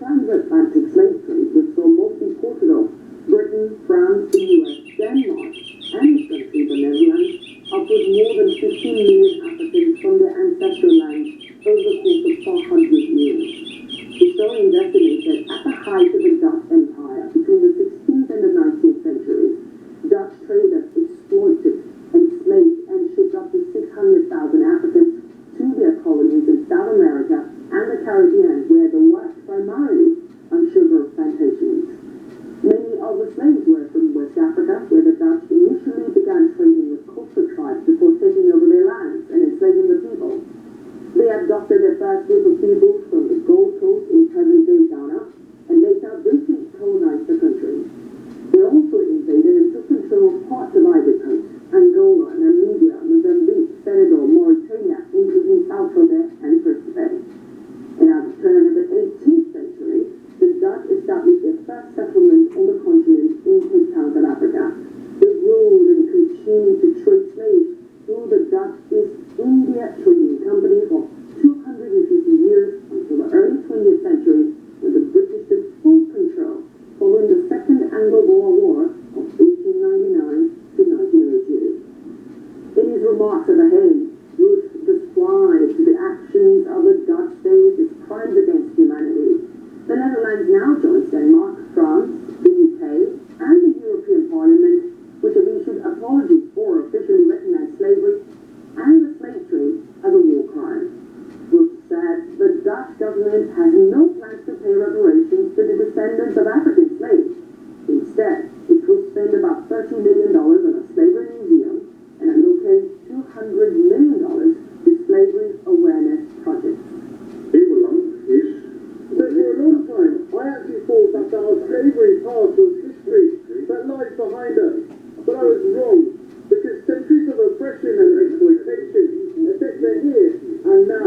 transatlantic slave trade, which saw mostly Portugal, Britain, France, the US, Denmark, and its country, the Netherlands, upward more than 15 million Africans from their ancestral lands over the course of 400 years. Historians estimate that at the height of the Dutch Empire, between the 16th and the 19th centuries, Dutch traders exploited, enslaved, and shipped up to 600,000 Africans to their colonies in South America and the Caribbean, where they worked primarily on sugar plantations. Many of the slaves were from West Africa, where the Dutch initially began trading with coastal tribes before taking over their lands and enslaving the people. They abducted their first group of people from the Gold Coast in present-day Ghana, and later briefly colonized the country. They also invaded and took control of parts of Ivory Coast, Angola, Namibia, Mozambique, Senegal, Mauritania, including South Sudan and Principe. And at the turn of the 18th century, the Dutch established their first settlement on the continent in Cape Town, South Africa. They ruled and continued to trade slaves through the Dutch East India Trading Company for 250 years until the early 20th century, when the British took full control following the Second Anglo-Boer War of 1899 to 1902. In his remarks at the Hague, Roos described the actions of the Dutch state as crimes against humanity. The Netherlands now joins Denmark, France, the UK, and the European Parliament, which have issued apologies for officially recognized slavery and the slave trade as a war crime. Roos said the Dutch government has no plans to pay reparations to the descendants of African slaves. Instead, it will spend about $30 million on a slavery museum and allocate $200 million to slavery awareness projects. But for a long time, I actually thought that our slavery past was history that lies behind us. But I was wrong, because centuries of oppression and exploitation, as if they're here and now,